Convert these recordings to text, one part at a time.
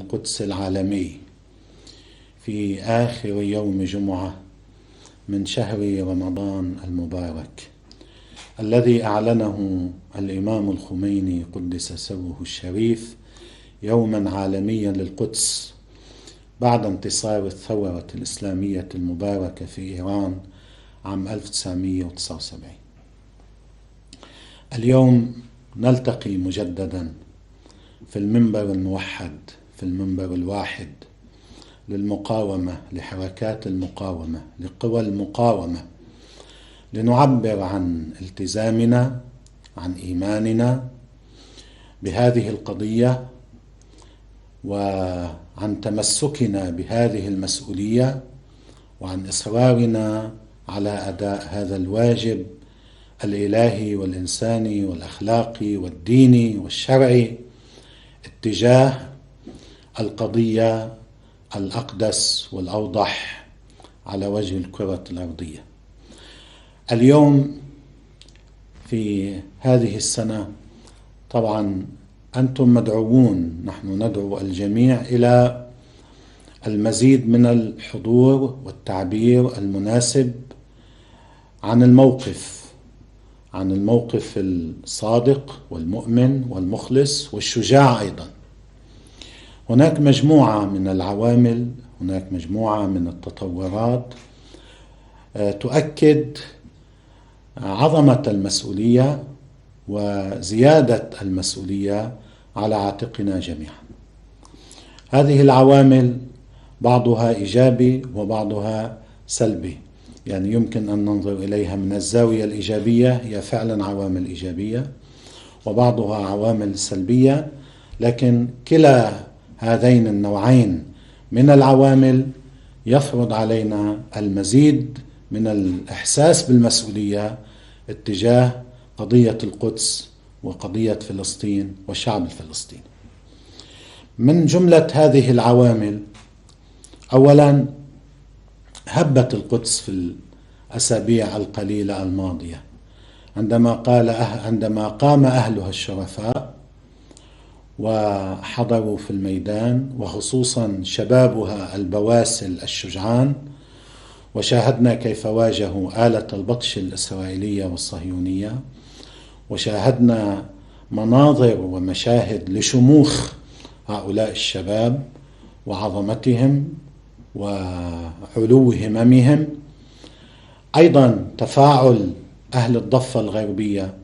القدس العالمي في آخر يوم جمعة من شهر رمضان المبارك الذي أعلنه الإمام الخميني قدس سره الشريف يوما عالميا للقدس بعد انتصار الثورة الإسلامية المباركة في إيران عام 1979. اليوم نلتقي مجددا في المنبر الموحد، في المنبر الواحد للمقاومة، لحركات المقاومة، لقوى المقاومة، لنعبر عن التزامنا، عن إيماننا بهذه القضية وعن تمسكنا بهذه المسؤولية وعن إصرارنا على أداء هذا الواجب الإلهي والإنساني والأخلاقي والديني والشرعي اتجاه القضية الأقدس والأوضح على وجه الكرة الأرضية. اليوم في هذه السنة طبعا أنتم مدعوون، نحن ندعو الجميع إلى المزيد من الحضور والتعبير المناسب عن الموقف الصادق والمؤمن والمخلص والشجاع. أيضا هناك مجموعة من العوامل، هناك مجموعة من التطورات تؤكد عظمة المسؤولية وزيادة المسؤولية على عاتقنا جميعا. هذه العوامل بعضها إيجابي وبعضها سلبي، يعني يمكن أن ننظر إليها من الزاوية الإيجابية، هي فعلا عوامل إيجابية، وبعضها عوامل سلبية، لكن كلا هذين النوعين من العوامل يفرض علينا المزيد من الإحساس بالمسؤولية اتجاه قضية القدس وقضية فلسطين والشعب الفلسطيني. من جملة هذه العوامل، أولا هبت القدس في الأسابيع القليلة الماضية عندما قام أهلها الشرفاء وحضروا في الميدان، وخصوصا شبابها البواسل الشجعان، وشاهدنا كيف واجهوا آلة البطش الإسرائيلية والصهيونية، وشاهدنا مناظر ومشاهد لشموخ هؤلاء الشباب وعظمتهم وعلو هممهم. أيضا تفاعل أهل الضفة الغربية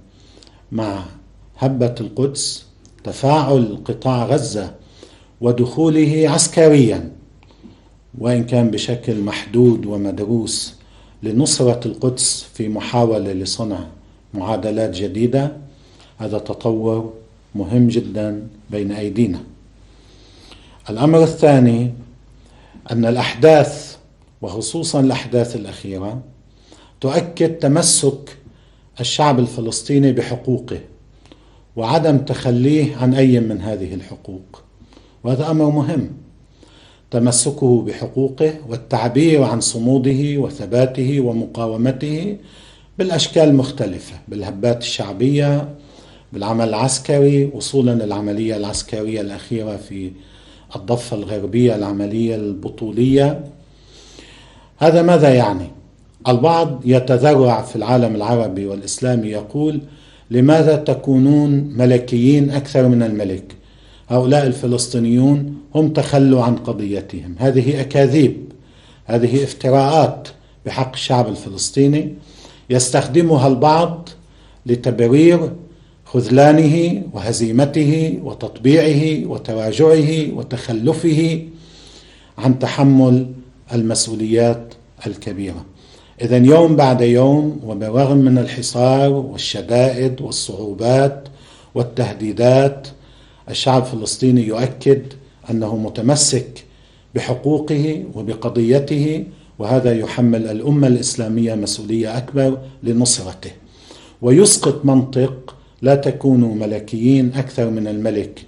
مع هبة القدس، تفاعل قطاع غزة ودخوله عسكريا وإن كان بشكل محدود ومدروس لنصرة القدس في محاولة لصنع معادلات جديدة. هذا تطور مهم جدا بين أيدينا. الأمر الثاني أن الأحداث وخصوصا الأحداث الأخيرة تؤكد تمسك الشعب الفلسطيني بحقوقه وعدم تخليه عن أي من هذه الحقوق، وهذا أمر مهم. تمسكه بحقوقه والتعبير عن صموده وثباته ومقاومته بالأشكال المختلفة، بالهبات الشعبية، بالعمل العسكري، وصولا للعملية العسكرية الأخيرة في الضفة الغربية، العملية البطولية. هذا ماذا يعني؟ البعض يتذرع في العالم العربي والإسلامي يقول: لماذا تكونون ملكيين أكثر من الملك؟ هؤلاء الفلسطينيون هم تخلوا عن قضيتهم. هذه أكاذيب، هذه افتراءات بحق الشعب الفلسطيني يستخدمها البعض لتبرير خذلانه وهزيمته وتطبيعه وتراجعه وتخلفه عن تحمل المسؤوليات الكبيرة. إذن يوم بعد يوم وبرغم من الحصار والشدائد والصعوبات والتهديدات، الشعب الفلسطيني يؤكد أنه متمسك بحقوقه وبقضيته، وهذا يحمل الأمة الإسلامية مسؤولية أكبر لنصرته، ويسقط منطق لا تكونوا ملكيين أكثر من الملك،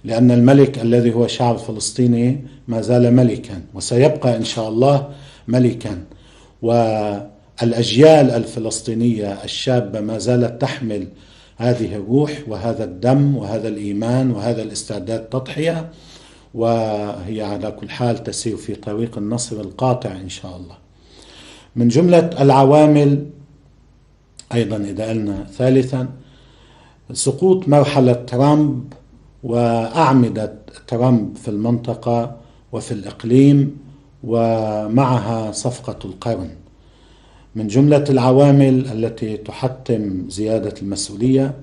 لأن الملك الذي هو الشعب الفلسطيني ما زال ملكا وسيبقى إن شاء الله ملكا، والأجيال الفلسطينية الشابة ما زالت تحمل هذه الروح وهذا الدم وهذا الإيمان وهذا الاستعداد تضحية، وهي على كل حال تسير في طريق النصر القاطع إن شاء الله. من جملة العوامل أيضا إذا قلنا ثالثا سقوط مرحلة ترامب وأعمدة ترامب في المنطقة وفي الإقليم ومعها صفقة القرن. من جملة العوامل التي تحتم زيادة المسؤولية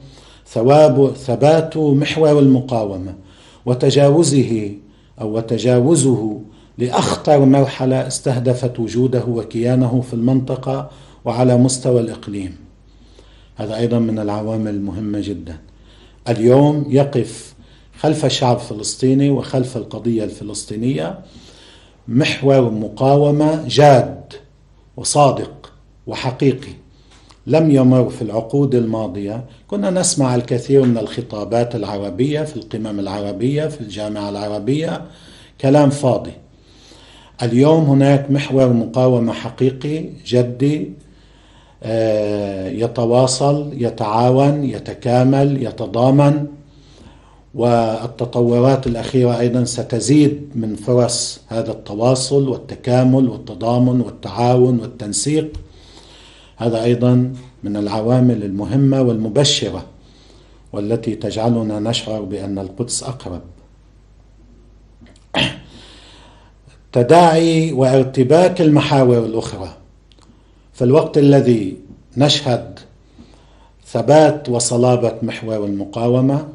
ثبات محور المقاومة وتجاوزه لأخطر مرحلة استهدفت وجوده وكيانه في المنطقة وعلى مستوى الإقليم. هذا أيضا من العوامل المهمة جدا. اليوم يقف خلف الشعب الفلسطيني وخلف القضية الفلسطينية محور مقاومة جاد وصادق وحقيقي لم يمر في العقود الماضية. كنا نسمع الكثير من الخطابات العربية في القمم العربية في الجامعة العربية، كلام فاضي. اليوم هناك محور مقاومة حقيقي جدي يتواصل، يتعاون، يتكامل، يتضامن، والتطورات الأخيرة أيضا ستزيد من فرص هذا التواصل والتكامل والتضامن والتعاون والتنسيق. هذا أيضا من العوامل المهمة والمبشرة والتي تجعلنا نشعر بأن القدس أقرب. تداعي وارتباك المحاور الأخرى في الوقت الذي نشهد ثبات وصلابة محور المقاومة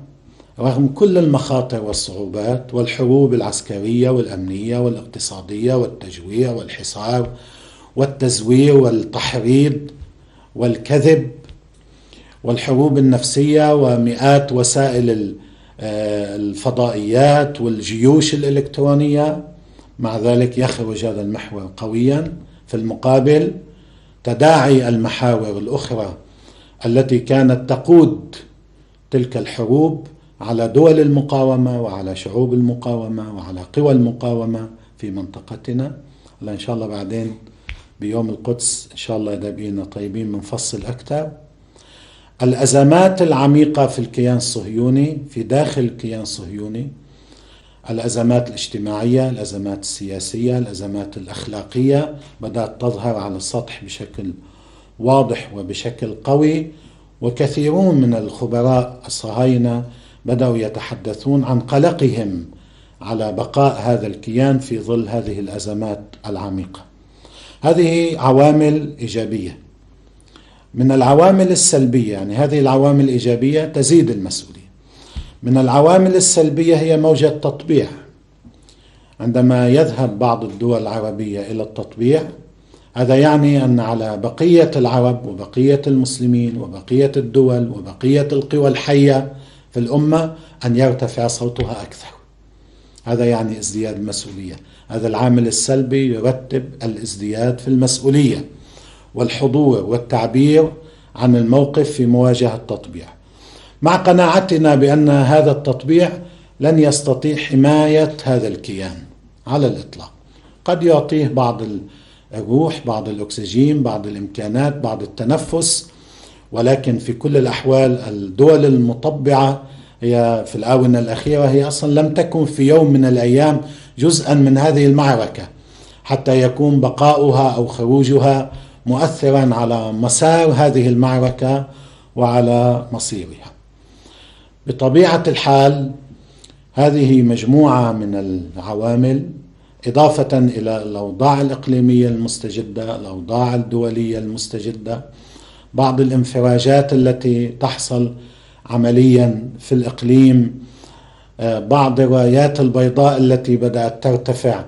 رغم كل المخاطر والصعوبات والحروب العسكرية والأمنية والاقتصادية والتجويع والحصار والتزوير والتحريض والكذب والحروب النفسية ومئات وسائل الفضائيات والجيوش الإلكترونية. مع ذلك يخرج هذا المحور قويا. في المقابل تداعي المحاور الأخرى التي كانت تقود تلك الحروب على دول المقاومة وعلى شعوب المقاومة وعلى قوى المقاومة في منطقتنا. إن شاء الله بعدين بيوم القدس إن شاء الله إذا بقينا طيبين منفصل أكثر. الأزمات العميقة في الكيان الصهيوني، في داخل الكيان الصهيوني، الأزمات الاجتماعية، الأزمات السياسية، الأزمات الأخلاقية بدأت تظهر على السطح بشكل واضح وبشكل قوي، وكثيرون من الخبراء الصهاينة بدأوا يتحدثون عن قلقهم على بقاء هذا الكيان في ظل هذه الأزمات العميقة. هذه عوامل إيجابية. من العوامل السلبية، يعني هذه العوامل الإيجابية تزيد المسؤولية. من العوامل السلبية هي موجة تطبيع. عندما يذهب بعض الدول العربية إلى التطبيع، هذا يعني أن على بقية العرب وبقية المسلمين وبقية الدول وبقية القوى الحية في الأمة أن يرتفع صوتها أكثر. هذا يعني ازدياد المسؤولية. هذا العامل السلبي يرتب الازدياد في المسؤولية والحضور والتعبير عن الموقف في مواجهة التطبيع، مع قناعتنا بأن هذا التطبيع لن يستطيع حماية هذا الكيان على الإطلاق. قد يعطيه بعض الروح، بعض الأكسجين، بعض الإمكانات، بعض التنفس، ولكن في كل الأحوال الدول المطبعة هي في الآونة الأخيرة هي أصلا لم تكن في يوم من الأيام جزءا من هذه المعركة حتى يكون بقاؤها أو خروجها مؤثرا على مسار هذه المعركة وعلى مصيرها. بطبيعة الحال هذه مجموعة من العوامل إضافة إلى الأوضاع الإقليمية المستجدة، الأوضاع الدولية المستجدة، بعض الانفراجات التي تحصل عمليا في الإقليم، بعض الرايات البيضاء التي بدأت ترتفع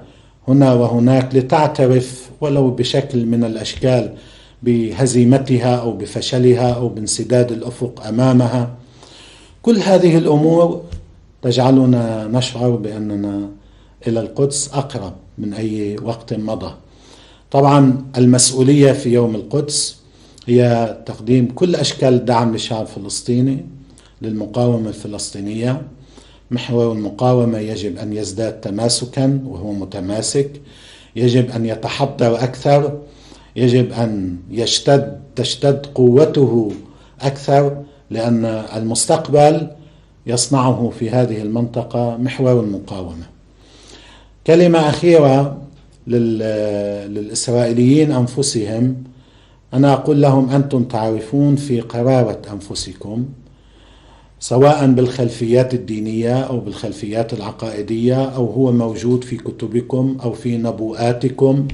هنا وهناك لتعترف ولو بشكل من الأشكال بهزيمتها أو بفشلها أو بانسداد الأفق أمامها. كل هذه الأمور تجعلنا نشعر بأننا إلى القدس أقرب من أي وقت مضى. طبعا المسؤولية في يوم القدس هي تقديم كل أشكال الدعم للشعب الفلسطيني، للمقاومة الفلسطينية. محور المقاومة يجب أن يزداد تماسكا وهو متماسك، يجب أن يتحضر أكثر، يجب أن تشتد قوته أكثر، لأن المستقبل يصنعه في هذه المنطقة محور المقاومة. كلمة أخيرة للإسرائيليين أنفسهم. أنا أقول لهم: أنتم تعرفون في قرارة أنفسكم، سواء بالخلفيات الدينية أو بالخلفيات العقائدية، أو هو موجود في كتبكم أو في نبوءاتكم،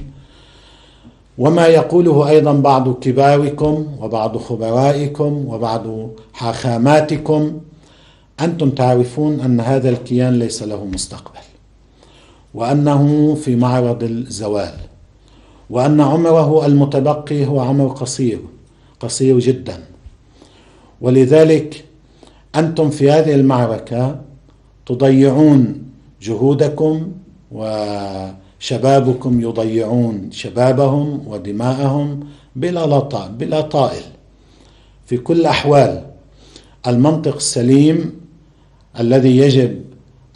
وما يقوله أيضا بعض كباركم وبعض خبرائكم وبعض حاخاماتكم. أنتم تعرفون أن هذا الكيان ليس له مستقبل، وأنه في معرض الزوال، وأن عمره المتبقي هو عمر قصير جدا. ولذلك أنتم في هذه المعركة تضيعون جهودكم، وشبابكم يضيعون شبابهم ودماءهم بلا طائل. في كل الأحوال المنطق السليم الذي يجب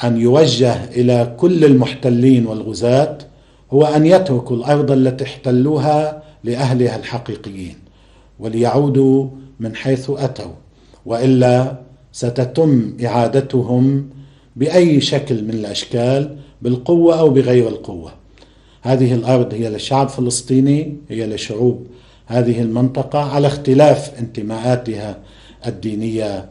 أن يوجه إلى كل المحتلين والغزاة هو أن يتركوا الأرض التي احتلوها لأهلها الحقيقيين، وليعودوا من حيث أتوا، وإلا ستتم إعادتهم بأي شكل من الأشكال، بالقوة أو بغير القوة. هذه الأرض هي للشعب الفلسطيني، هي لشعوب هذه المنطقة على اختلاف انتماءاتها الدينية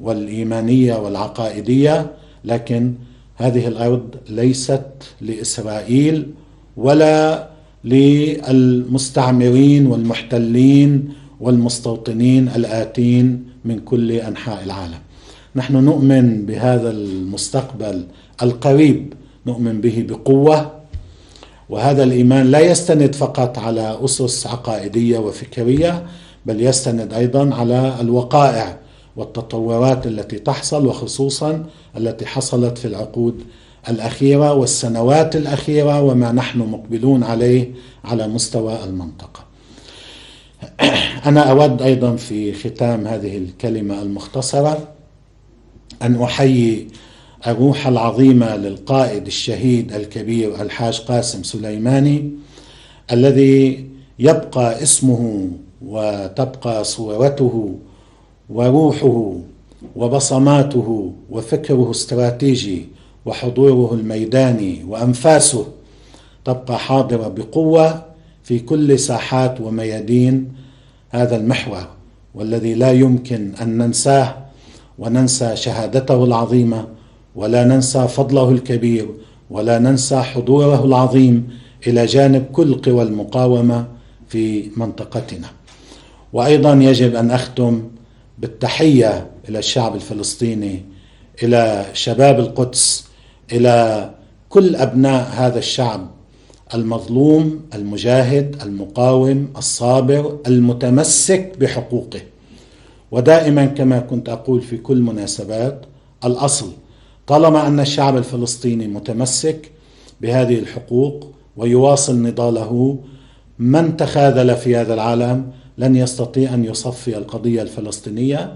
والإيمانية والعقائدية، لكن هذه الأرض ليست لإسرائيل ولا للمستعمرين والمحتلين والمستوطنين الآتين من كل أنحاء العالم. نحن نؤمن بهذا المستقبل القريب، نؤمن به بقوة، وهذا الإيمان لا يستند فقط على أسس عقائدية وفكرية، بل يستند أيضا على الوقائع والتطورات التي تحصل، وخصوصا التي حصلت في العقود الأخيرة والسنوات الأخيرة وما نحن مقبلون عليه على مستوى المنطقة. أنا أود أيضا في ختام هذه الكلمة المختصرة أن أحيي الروح العظيمة للقائد الشهيد الكبير الحاج قاسم سليماني، الذي يبقى اسمه وتبقى صورته وروحه وبصماته وفكره الاستراتيجي وحضوره الميداني وأنفاسه تبقى حاضرة بقوة في كل ساحات وميادين هذا المحور، والذي لا يمكن أن ننساه وننسى شهادته العظيمة، ولا ننسى فضله الكبير، ولا ننسى حضوره العظيم إلى جانب كل قوى المقاومة في منطقتنا. وأيضا يجب أن أختم بالتحية إلى الشعب الفلسطيني، إلى شباب القدس، إلى كل أبناء هذا الشعب المظلوم المجاهد المقاوم الصابر المتمسك بحقوقه. ودائما كما كنت أقول في كل مناسبات، الأصل طالما أن الشعب الفلسطيني متمسك بهذه الحقوق ويواصل نضاله، من تخاذل في هذا العالم لن يستطيع أن يصفي القضية الفلسطينية.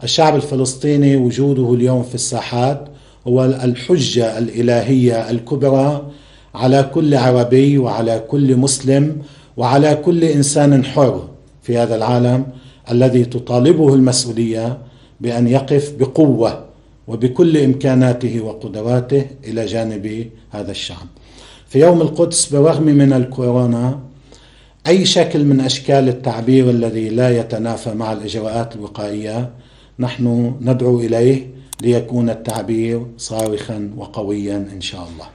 الشعب الفلسطيني وجوده اليوم في الساحات هو الحجة الإلهية الكبرى على كل عربي وعلى كل مسلم وعلى كل إنسان حر في هذا العالم، الذي تطالبه المسؤولية بأن يقف بقوة وبكل إمكاناته وقدراته إلى جانب هذا الشعب. في يوم القدس بالرغم من الكورونا، أي شكل من أشكال التعبير الذي لا يتنافى مع الإجراءات الوقائية نحن ندعو إليه ليكون التعبير صارخا وقويا إن شاء الله.